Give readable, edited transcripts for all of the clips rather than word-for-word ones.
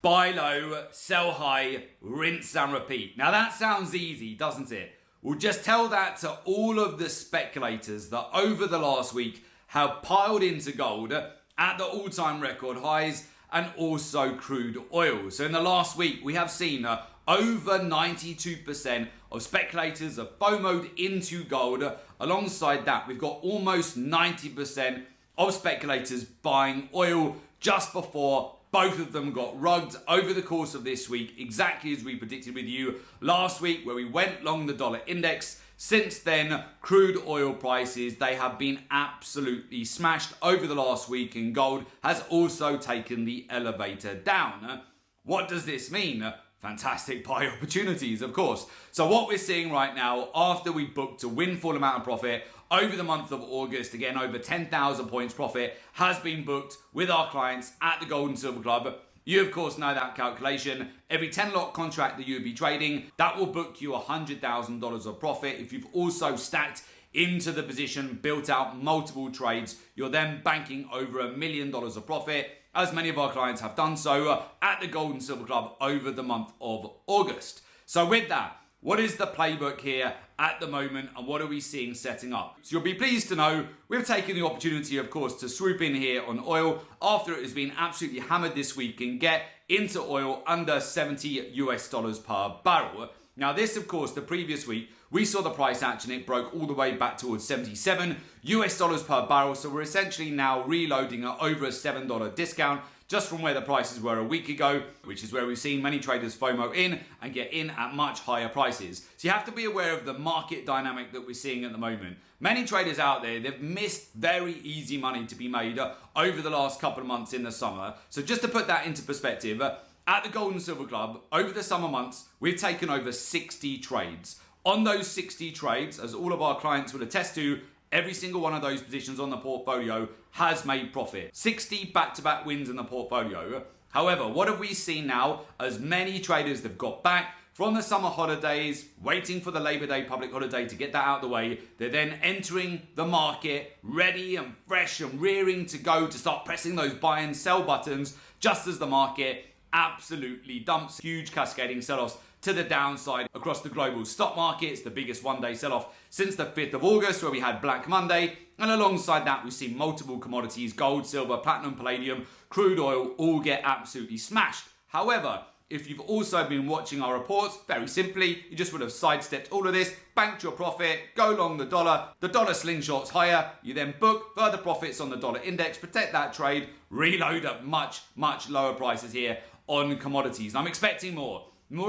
Buy low, sell high, rinse and repeat. Now that sounds easy, doesn't it? Well, just tell that to all of the speculators that over the last week have piled into gold at the all-time record highs and also crude oil. So in the last week, we have seen over 92% of speculators have FOMO'd into gold. Alongside that, we've got almost 90% of speculators buying oil just before both of them got rugged over the course of this week, exactly as we predicted with you last week, where we went long the dollar index. Since then, crude oil prices, they have been absolutely smashed over the last week, and gold has also taken the elevator down. What does this mean? Fantastic buy opportunities, of course. So what we're seeing right now, after we booked a windfall amount of profit over the month of August, again over 10,000 points profit has been booked with our clients at the Gold and Silver Club. You of course know that calculation. Every 10 lot contract that you'll be trading, that will book you $100,000 of profit. If you've also stacked into the position, built out multiple trades, you're then banking over $1 million of profit, as many of our clients have done so at the Gold and Silver Club over the month of August. So with that, what is the playbook here at the moment, and what are we seeing setting up? So you'll be pleased to know we've taken the opportunity, of course, to swoop in here on oil after it has been absolutely hammered this week and get into oil under 70 US dollars per barrel. Now this, of course, the previous week, we saw the price action. It broke all the way back towards 77 US dollars per barrel. So we're essentially now reloading at over a $7 discount just from where the prices were a week ago, which is where we've seen many traders FOMO in and get in at much higher prices. So you have to be aware of the market dynamic that we're seeing at the moment. Many traders out there, they've missed very easy money to be made over the last couple of months in the summer. So just to put that into perspective, at the Gold and Silver Club, over the summer months, we've taken over 60 trades. On those 60 trades, as all of our clients will attest to, every single one of those positions on the portfolio has made profit. 60 back-to-back wins in the portfolio. However, what have we seen now as many traders have got back from the summer holidays, waiting for the Labor Day public holiday to get that out of the way? They're then entering the market ready and fresh and rearing to go to start pressing those buy and sell buttons just as the market absolutely dumps. Huge cascading sell-offs to the downside across the global stock markets, the biggest one-day sell-off since the 5th of August where we had Black Monday. And alongside that, we've seen multiple commodities, gold, silver, platinum, palladium, crude oil, all get absolutely smashed. However, if you've also been watching our reports, very simply, you just would have sidestepped all of this, banked your profit, go long the dollar slingshots higher, you then book further profits on the dollar index, protect that trade, reload at much, much lower prices here on commodities. And I'm expecting more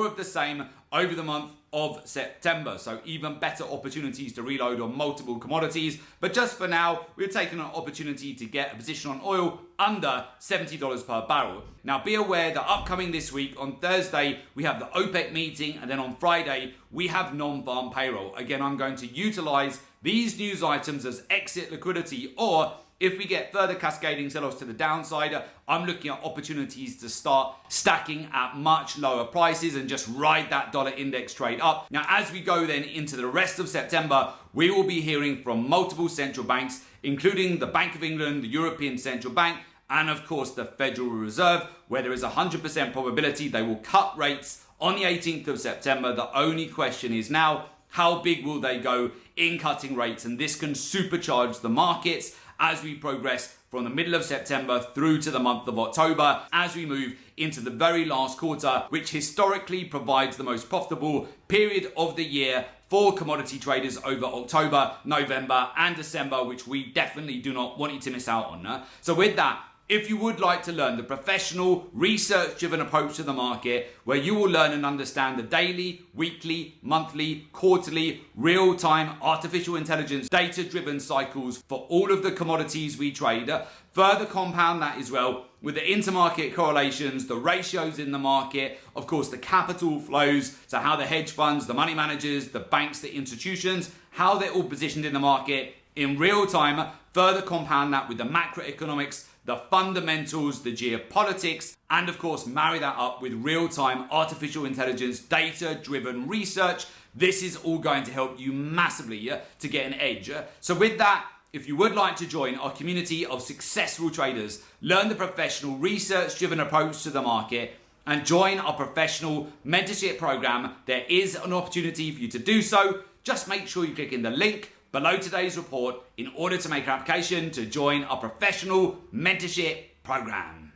of the same over the month of September. So even better opportunities to reload on multiple commodities. But just for now, we're taking an opportunity to get a position on oil under $70 per barrel. Now be aware that upcoming this week on Thursday, we have the OPEC meeting, and then on Friday, we have non-farm payroll. Again, I'm going to utilize these news items as exit liquidity, or if we get further cascading sell-offs to the downside, I'm looking at opportunities to start stacking at much lower prices and just ride that dollar index trade up. Now, as we go then into the rest of September, we will be hearing from multiple central banks, including the Bank of England, the European Central Bank, and of course the Federal Reserve, where there is a 100% probability they will cut rates on the 18th of September. The only question is now, how big will they go in cutting rates? And this can supercharge the markets as we progress from the middle of September through to the month of October, as we move into the very last quarter, which historically provides the most profitable period of the year for commodity traders over October, November, and December, which we definitely do not want you to miss out on. So with that, if you would like to learn the professional, research-driven approach to the market, where you will learn and understand the daily, weekly, monthly, quarterly, real-time, artificial intelligence, data-driven cycles for all of the commodities we trade, further compound that as well with the intermarket correlations, the ratios in the market, of course the capital flows, so how the hedge funds, the money managers, the banks, the institutions, how they're all positioned in the market in real time, further compound that with the macroeconomics, the fundamentals, the geopolitics, and of course marry that up with real-time artificial intelligence, data-driven research. This is all going to help you massively to get an edge. So with that, if you would like to join our community of successful traders, learn the professional research-driven approach to the market, and join our professional mentorship program, there is an opportunity for you to do so. Just make sure you click in the link below today's report in order to make an application to join our professional mentorship program.